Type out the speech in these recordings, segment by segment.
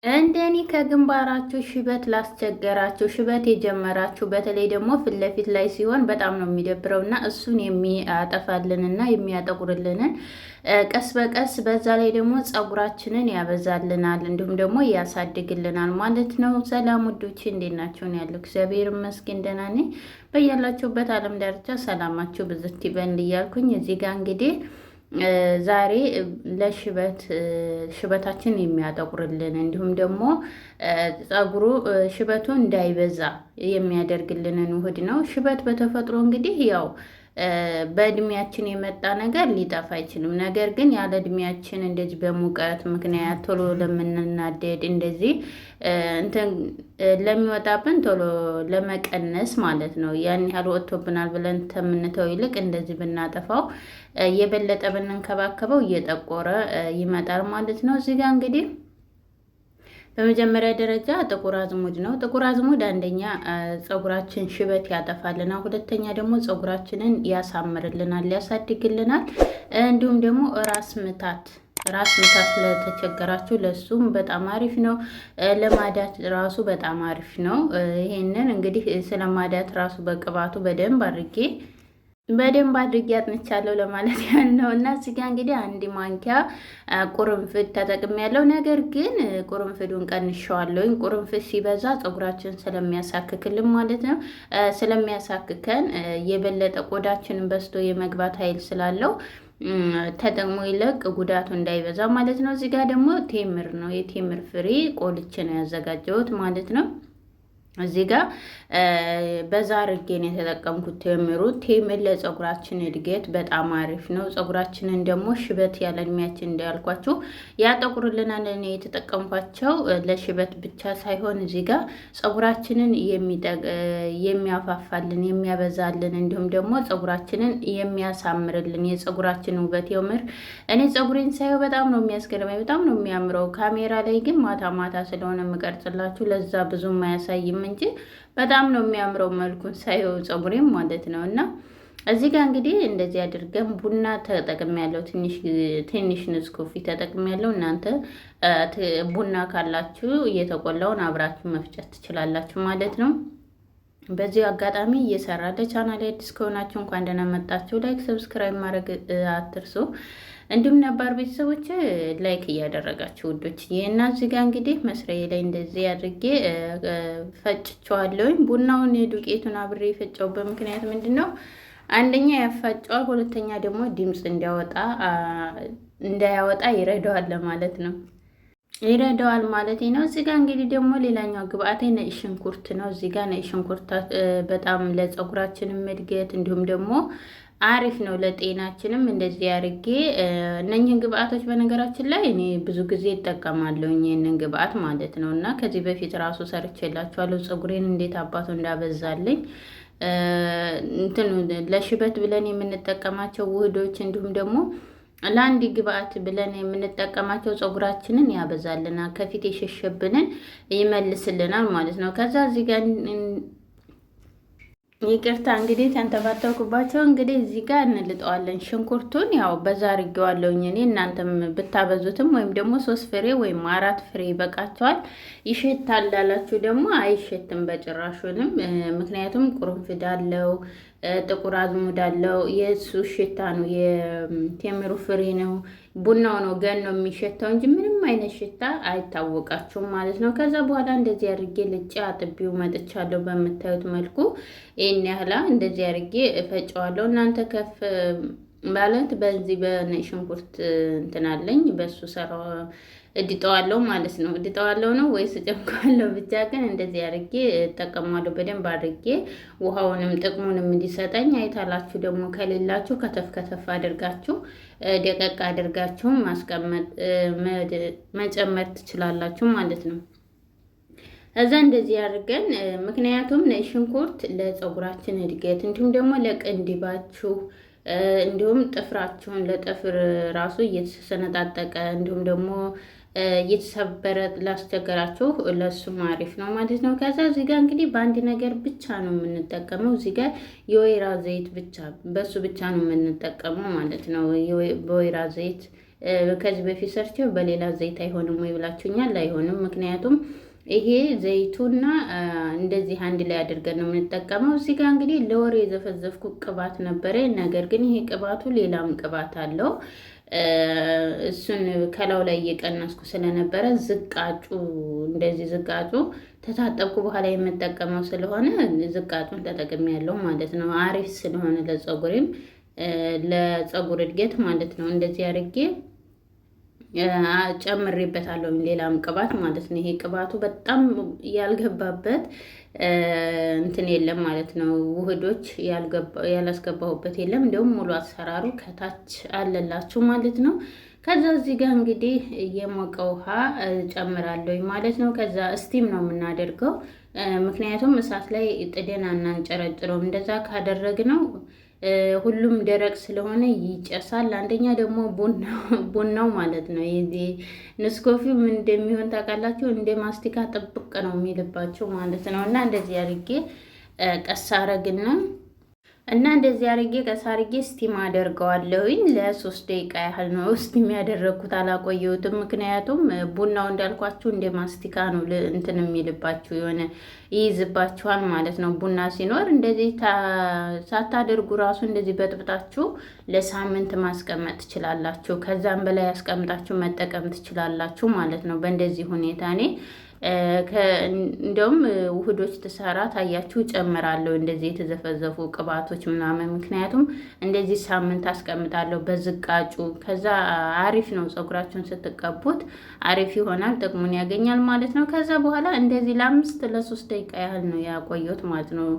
እንደኔ ከግንባራችሁ ሽበት ላስቸገራችሁ ሽበት የጀመራችሁ በተለይ ደግሞ ፊት ለፊት ላይ ሲሆን በጣም ነው የሚደብረው እና እሱን የሚያጠፋልንና የሚያጠቁርልንን ቀስ በቀስ በዛ ላይ ደግሞ ፀጉራችንን ያበዛልናል እንዲሁም ደግሞ ያሳድግልናል ማለት ነው። ሰላም ውዶች እንዴት ናችሁ? ነው ያለው። እግዚአብሔር ይመስገን ደህና ነኝ። በያላችሁበት ዓለም ዳርቻ ሰላማችሁ ብዝት ይበል እያልኩኝ እዚህ ጋር እንግዲህ ዛሬ ሽበታችን የሚያጠቁርልን እንዲሁም ደግሞ ፀጉሩ ሽበቱ እንዳይበዛ የሚያደርግልንን ውህድ ነው። ሽበት በተፈጥሮ እንግዲህ ያው በእድሜያችን የመጣ ነገር ሊጠፋ አይችልም። ነገር ግን ያለ እድሜያችን እንደዚህ በሙቀት ምክንያት ቶሎ ለምንናደድ እንደዚህ እንትን ለሚወጣብን ቶሎ ለመቀነስ ማለት ነው። ያን ያህል ወጥቶብናል ብለን ከምንተው ይልቅ እንደዚህ ብናጠፋው የበለጠ ብንንከባከበው እየጠቆረ ይመጣል ማለት ነው። እዚህ ጋር እንግዲህ በመጀመሪያ ደረጃ ጥቁር አዝሙድ ነው። ጥቁር አዝሙድ አንደኛ ፀጉራችን ሽበት ያጠፋልናል፣ ሁለተኛ ደግሞ ፀጉራችንን ያሳምርልናል፣ ያሳድግልናል። እንዲሁም ደግሞ ራስ ምታት ስለተቸገራችሁ ለሱም በጣም አሪፍ ነው። ለማዳት ራሱ በጣም አሪፍ ነው። ይሄንን እንግዲህ ስለማዳት ራሱ በቅባቱ በደንብ አድርጌ አጥንቻለሁ ለማለት ያህል ነው። እና እዚህ ጋር እንግዲህ አንድ ማንኪያ ቁርንፍድ ተጠቅሜያለሁ። ነገር ግን ቁርንፍዱን ቀንሼዋለሁኝ። ቁርንፍድ ሲበዛ ፀጉራችን ስለሚያሳክክልን ማለት ነው፣ ስለሚያሳክከን የበለጠ ቆዳችንን በስቶ የመግባት ኃይል ስላለው ተጠቅሞ ይለቅ ጉዳቱ እንዳይበዛ ማለት ነው። እዚህ ጋር ደግሞ ቴምር ነው። የቴምር ፍሬ ቆልቼ ነው ያዘጋጀሁት ማለት ነው። እዚህ ጋር በዛ አድርጌ ነው የተጠቀምኩት። ቴምር ለፀጉራችን እድገት በጣም አሪፍ ነው። ፀጉራችንን ደግሞ ሽበት ያለ እድሜያችን እንዳልኳችሁ ያጠቁርልናል። እኔ የተጠቀምኳቸው ለሽበት ብቻ ሳይሆን እዚህ ጋር ፀጉራችንን የሚያፋፋልን የሚያበዛልን፣ እንዲሁም ደግሞ ፀጉራችንን የሚያሳምርልን የፀጉራችን ውበት የምር እኔ ፀጉሬን ሳየው በጣም ነው የሚያስገርመኝ፣ በጣም ነው የሚያምረው። ካሜራ ላይ ግን ማታ ማታ ስለሆነ የምቀርጽላችሁ ለዛ ብዙም አያሳይም እንጂ በጣም ነው የሚያምረው መልኩን ሳየው ፀጉሬም ማለት ነው። እና እዚህ ጋር እንግዲህ እንደዚህ አድርገን ቡና ተጠቅሜያለሁ። ትንሽ ንስኮፊ ተጠቅሜያለሁ። እናንተ ቡና ካላችሁ እየተቆላውን አብራችሁ መፍጨት ትችላላችሁ ማለት ነው። በዚህ አጋጣሚ እየሰራ ለቻናል አዲስ ከሆናችሁ እንኳን ደህና መጣችሁ። ላይክ ሰብስክራይብ ማድረግ አትርሱ። እንዲሁም ነባር ቤተሰቦች ላይክ እያደረጋችሁ ውዶች እና እዚህ ጋር እንግዲህ መስሪያ ላይ እንደዚህ አድርጌ ፈጭቸዋለሁኝ። ቡናውን የዱቄቱን አብሬ የፈጨውበት ምክንያት ምንድን ነው? አንደኛ ያፋጨዋል፣ ሁለተኛ ደግሞ ድምፅ እንዳያወጣ ይረዳዋል ማለት ነው። እዚህ ጋር እንግዲህ ደግሞ ሌላኛው ግብአቴ ነጭ ሽንኩርት ነው። እዚህ ጋር ነጭ ሽንኩርት በጣም ለፀጉራችንም እድገት እንዲሁም ደግሞ አሪፍ ነው ለጤናችንም። እንደዚህ አድርጌ እነኝህን ግብአቶች በነገራችን ላይ እኔ ብዙ ጊዜ እጠቀማለሁ ይህንን ግብአት ማለት ነው። እና ከዚህ በፊት ራሱ ሰርቼላችኋለሁ ፀጉሬን እንዴት አባቱ እንዳበዛልኝ ለሽበት ብለን የምንጠቀማቸው ውህዶች እንዲሁም ደግሞ ለአንድ ግብአት ብለን የምንጠቀማቸው ፀጉራችንን ያበዛልናል፣ ከፊት የሸሸብንን ይመልስልናል ማለት ነው። ከዛ እዚህ ጋር ይቅርታ እንግዲህ ተንተባተኩባቸው። እንግዲህ እዚህ ጋር እንልጠዋለን። ሽንኩርቱን ያው በዛ አድርጌዋለሁኝ እኔ። እናንተም ብታበዙትም ወይም ደግሞ 3 ፍሬ ወይም 4 ፍሬ ይበቃቸዋል። ይሸታል ላላችሁ ደግሞ አይሸትም በጭራሹንም። ምክንያቱም ቁርንፍድ አለው፣ ጥቁር አዝሙድ አለው። የእሱ ሽታ ነው፣ የቴምሩ ፍሬ ነው፣ ቡናው ነው ገን ነው የሚሸታው እንጂ ምንም አይነት ሽታ አይታወቃችሁም ማለት ነው። ከዛ በኋላ እንደዚህ አድርጌ ልጬ አጥቢው መጥቻለሁ። በምታዩት መልኩ ይሄን ያህላ እንደዚህ አድርጌ እፈጨዋለሁ። እናንተ ከፍ ማለት በዚህ በነጭ ሽንኩርት እንትናለኝ በሱ ሰራው እድጠዋለሁ ማለት ነው። እድጠዋለሁ ነው ወይስ ጨምቀዋለሁ? ብቻ ግን እንደዚህ አድርጌ እጠቀማለሁ በደንብ አድርጌ ውሃውንም ጥቅሙንም እንዲሰጠኝ። አይታላችሁ ደግሞ ከሌላችሁ ከተፍ አድርጋችሁ ደቀቅ አድርጋችሁ ማስቀመጥ መጨመር ትችላላችሁ ማለት ነው። እዛ እንደዚህ አድርገን ምክንያቱም ነጭ ሽንኩርት ለፀጉራችን እድገት እንዲሁም ደግሞ ለቅንድባችሁ እንዲሁም ጥፍራችሁን ለጥፍር ራሱ እየተሰነጣጠቀ እንዲሁም ደግሞ እየተሰበረ ላስቸገራችሁ ለሱም አሪፍ ነው ማለት ነው። ከዛ እዚህ ጋር እንግዲህ በአንድ ነገር ብቻ ነው የምንጠቀመው። እዚህ ጋር የወይራ ዘይት ብቻ በሱ ብቻ ነው የምንጠቀመው ማለት ነው። በወይራ ዘይት ከዚህ በፊት ሰርቼው በሌላ ዘይት አይሆንም ወይ ብላችሁኛል። አይሆንም። ምክንያቱም ይሄ ዘይቱና እንደዚህ አንድ ላይ አድርገን ነው የምንጠቀመው። እዚህ ጋር እንግዲህ ለወሬ የዘፈዘፍኩ ቅባት ነበረ። ነገር ግን ይሄ ቅባቱ ሌላም ቅባት አለው። እሱን ከላው ላይ እየቀነስኩ ስለነበረ ዝቃጩ እንደዚህ ዝቃጩ ተታጠብኩ በኋላ የምጠቀመው ስለሆነ ዝቃጩን ተጠቅሜ ያለው ማለት ነው። አሪፍ ስለሆነ ለፀጉሬም ለፀጉር እድገት ማለት ነው። እንደዚህ አድርጌ ጨምሬበታለሁ ሌላም ቅባት ማለት ነው። ይሄ ቅባቱ በጣም ያልገባበት እንትን የለም ማለት ነው። ውህዶች ያላስገባሁበት የለም። እንዲሁም ሙሉ አሰራሩ ከታች አለላችሁ ማለት ነው። ከዛ እዚህ ጋር እንግዲህ የሞቀ ውሃ ጨምራለሁ ማለት ነው። ከዛ እስቲም ነው የምናደርገው። ምክንያቱም እሳት ላይ ጥደን አናንጨረጭረው። እንደዛ ካደረግነው ሁሉም ደረቅ ስለሆነ ይጨሳል። አንደኛ ደግሞ ቡናው ማለት ነው የዚህ ንስኮፊው ምን እንደሚሆን ታውቃላችሁ? እንደ ማስቲካ ጥብቅ ነው የሚልባቸው ማለት ነው። እና እንደዚህ አድርጌ ቀስ አረግና እንደዚህ አድርጌ ቀስ አድርጌ ስቲም አደርገዋለሁኝ ለ3 ደቂቃ ያህል ነው ስቲም ያደረግኩት። አላቆየሁትም። ምክንያቱም ቡናው እንዳልኳችሁ እንደ ማስቲካ ነው እንትን የሚልባችሁ የሆነ ይይዝባችኋል ማለት ነው። ቡና ሲኖር እንደዚህ ሳታደርጉ ራሱ እንደዚህ በጥብጣችሁ ለሳምንት ማስቀመጥ ትችላላችሁ። ከዛም በላይ ያስቀምጣችሁ መጠቀም ትችላላችሁ ማለት ነው። በእንደዚህ ሁኔታ እኔ እንደውም ውህዶች ትሰራ ታያችሁ ጨምራለሁ እንደዚህ የተዘፈዘፉ ቅባቶች ምናምን። ምክንያቱም እንደዚህ ሳምንት አስቀምጣለሁ በዝቃጩ። ከዛ አሪፍ ነው፣ ፀጉራችሁን ስትቀቡት አሪፍ ይሆናል፣ ጥቅሙን ያገኛል ማለት ነው። ከዛ በኋላ እንደዚህ ለ3 ደቂቃ ያህል ነው ያቆየሁት ማለት ነው።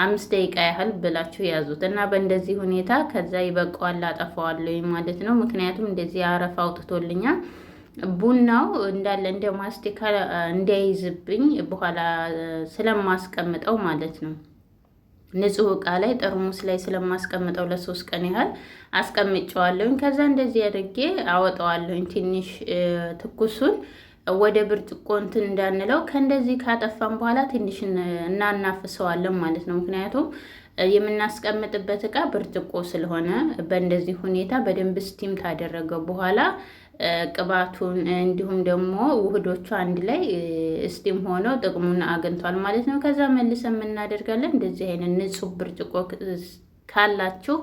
5 ደቂቃ ያህል ብላችሁ ያዙት እና በእንደዚህ ሁኔታ ከዛ ይበቃዋል፣ አጠፋዋለሁ ማለት ነው። ምክንያቱም እንደዚህ አረፋ አውጥቶልኛል። ቡናው እንዳለ እንደ ማስቲካ እንዳይዝብኝ በኋላ ስለማስቀምጠው ማለት ነው። ንጹህ እቃ ላይ ጠርሙስ ላይ ስለማስቀምጠው ለ3 ቀን ያህል አስቀምጨዋለሁኝ። ከዛ እንደዚህ አድርጌ አወጣዋለሁኝ። ትንሽ ትኩሱን ወደ ብርጭቆ እንትን እንዳንለው ከእንደዚህ ካጠፋን በኋላ ትንሽ እናናፍሰዋለን ማለት ነው። ምክንያቱም የምናስቀምጥበት እቃ ብርጭቆ ስለሆነ በእንደዚህ ሁኔታ በደንብ ስቲም ታደረገው በኋላ ቅባቱን እንዲሁም ደግሞ ውህዶቹ አንድ ላይ ስቲም ሆነው ጥቅሙን አግኝቷል ማለት ነው። ከዛ መልሰን የምናደርጋለን እንደዚህ አይነት ንጹህ ብርጭቆ ካላችሁ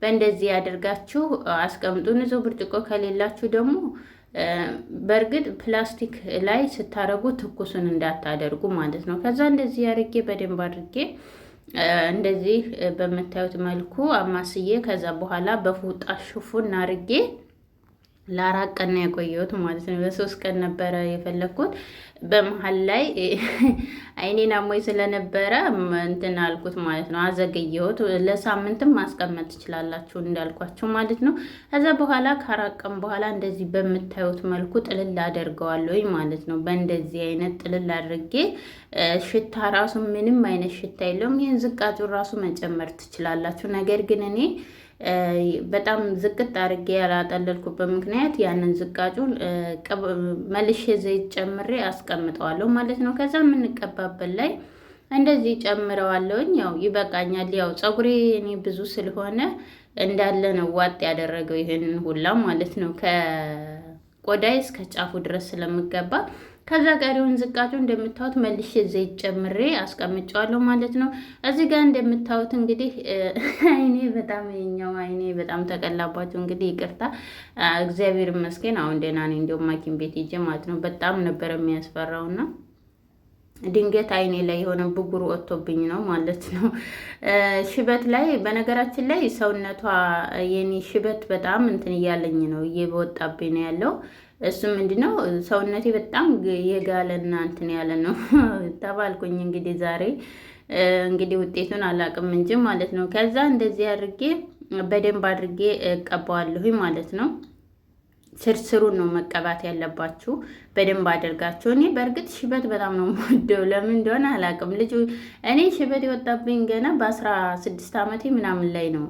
በእንደዚህ ያደርጋችሁ አስቀምጡ። ንጹህ ብርጭቆ ከሌላችሁ ደግሞ በእርግጥ ፕላስቲክ ላይ ስታረጉ ትኩሱን እንዳታደርጉ ማለት ነው። ከዛ እንደዚህ አድርጌ በደንብ አድርጌ እንደዚህ በምታዩት መልኩ አማስዬ ከዛ በኋላ በፎጣ ሽፉን አድርጌ ለ4 ቀን ነው የቆየሁት ማለት ነው። ለ3 ቀን ነበረ የፈለግኩት። በመሀል ላይ አይኔን አሞኝ ስለነበረ እንትን አልኩት ማለት ነው፣ አዘገየሁት። ለሳምንትም ማስቀመጥ ትችላላችሁ እንዳልኳችሁ ማለት ነው። ከዛ በኋላ ከ4 ቀን በኋላ እንደዚህ በምታዩት መልኩ ጥልል አደርገዋለሁኝ ማለት ነው። በእንደዚህ አይነት ጥልል አድርጌ ሽታ ራሱ ምንም አይነት ሽታ የለውም። ይህን ዝቃጩን ራሱ መጨመር ትችላላችሁ። ነገር ግን እኔ በጣም ዝቅጥ አድርጌ ያላጠለልኩበት ምክንያት ያንን ዝቃጩን መልሼ ዘይት ጨምሬ አስቀምጠዋለሁ ማለት ነው። ከዛ የምንቀባበት ላይ እንደዚህ ጨምረዋለሁኝ። ያው ይበቃኛል። ያው ፀጉሬ እኔ ብዙ ስለሆነ እንዳለ ነው ዋጥ ያደረገው ይሄንን ሁላ ማለት ነው። ከቆዳይ እስከ ጫፉ ድረስ ስለምገባ ከዛ ቀሪውን ዝቃጩ እንደምታዩት መልሼ ዘይት ጨምሬ አስቀምጨዋለሁ ማለት ነው። እዚህ ጋር እንደምታዩት እንግዲህ አይኔ በጣም የኛው አይኔ በጣም ተቀላባችሁ። እንግዲህ ይቅርታ፣ እግዚአብሔር ይመስገን አሁን ደህና ነኝ። እንደውም ሐኪም ቤት ሂጄ ማለት ነው። በጣም ነበር የሚያስፈራውና ድንገት አይኔ ላይ የሆነ ብጉር ወጥቶብኝ ነው ማለት ነው። ሽበት ላይ በነገራችን ላይ ሰውነቷ የኔ ሽበት በጣም እንትን እያለኝ ነው፣ እየወጣብኝ ነው ያለው። እሱ ምንድነው ሰውነቴ በጣም የጋለና እንትን ያለ ነው ተባልኩኝ። እንግዲህ ዛሬ እንግዲህ ውጤቱን አላውቅም እንጂ ማለት ነው። ከዛ እንደዚህ አድርጌ በደንብ አድርጌ እቀባዋለሁኝ ማለት ነው። ስርስሩን ነው መቀባት ያለባችሁ በደንብ አድርጋችሁ። እኔ በእርግጥ ሽበት በጣም ነው የምወደው፣ ለምን እንደሆነ አላውቅም። ልጁ እኔ ሽበት የወጣብኝ ገና በ16 ዓመቴ ምናምን ላይ ነው፣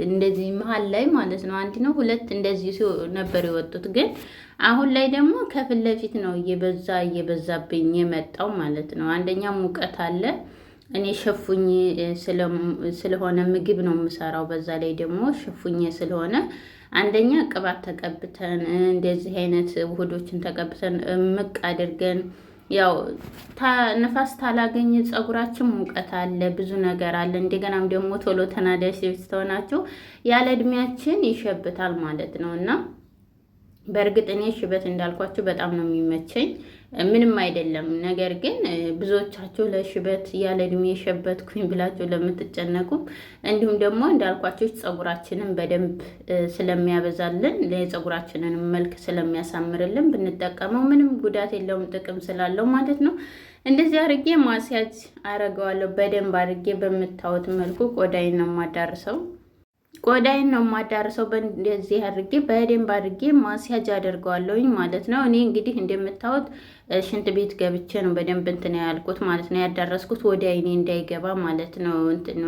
እንደዚህ መሀል ላይ ማለት ነው። 1 ነው 2 እንደዚህ ነበር የወጡት። ግን አሁን ላይ ደግሞ ከፊት ለፊት ነው እየበዛብኝ የመጣው ማለት ነው። አንደኛ ሙቀት አለ። እኔ ሸፉኝ ስለሆነ ምግብ ነው የምሰራው። በዛ ላይ ደግሞ ሸፉኝ ስለሆነ አንደኛ ቅባት ተቀብተን እንደዚህ አይነት ውህዶችን ተቀብተን ምቅ አድርገን ያው ንፋስ ታላገኘ ፀጉራችን ሙቀት አለ፣ ብዙ ነገር አለ። እንደገናም ደግሞ ቶሎ ተናዳጅ ስትሆናችሁ ያለ እድሜያችን ይሸብታል ማለት ነው እና በእርግጥ እኔ ሽበት እንዳልኳችሁ በጣም ነው የሚመቸኝ፣ ምንም አይደለም። ነገር ግን ብዙዎቻችሁ ለሽበት ያለ እድሜ የሸበትኩኝ ብላችሁ ለምትጨነቁ እንዲሁም ደግሞ እንዳልኳችሁ ፀጉራችንን በደንብ ስለሚያበዛልን ለፀጉራችንን መልክ ስለሚያሳምርልን ብንጠቀመው ምንም ጉዳት የለውም፣ ጥቅም ስላለው ማለት ነው። እንደዚህ አድርጌ ማስያዝ አረገዋለሁ። በደንብ አድርጌ በምታዩት መልኩ ቆዳዬን ነው የማዳርሰው። ቆዳዬን ነው የማዳርሰው። በእንደዚህ አድርጌ በደንብ አድርጌ ማስያጅ አደርገዋለሁኝ ማለት ነው። እኔ እንግዲህ እንደምታዩት ሽንት ቤት ገብቼ ነው በደንብ እንትን ያልኩት ማለት ነው፣ ያዳረስኩት ወደ አይኔ እንዳይገባ ማለት ነው። እንትን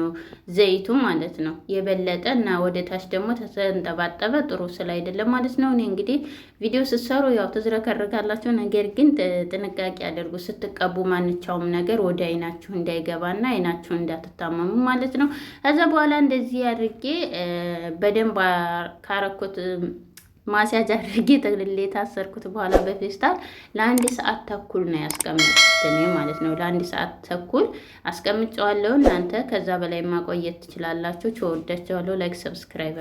ዘይቱ ማለት ነው የበለጠ እና ወደ ታች ደግሞ ተንጠባጠበ ጥሩ ስላይደለ ማለት ነው። እኔ እንግዲህ ቪዲዮ ስትሰሩ ያው ትዝረከረካላችሁ፣ ነገር ግን ጥንቃቄ አድርጉ ስትቀቡ ማንኛውም ነገር ወደ አይናችሁ እንዳይገባና አይናችሁ እንዳትታመሙ ማለት ነው። ከዛ በኋላ እንደዚህ አድርጌ በደንብ ካረኩት ማስያጅ አድርጌ ጠቅልሌ ታሰርኩት በኋላ በፌስታል ለአንድ ሰዓት ተኩል ነው ያስቀምጥኩት እኔ ማለት ነው። ለአንድ ሰዓት ተኩል አስቀምጨዋለሁ። እናንተ ከዛ በላይ ማቆየት ትችላላችሁ። ተወዳችኋለሁ። ላይክ ሰብስክራይብ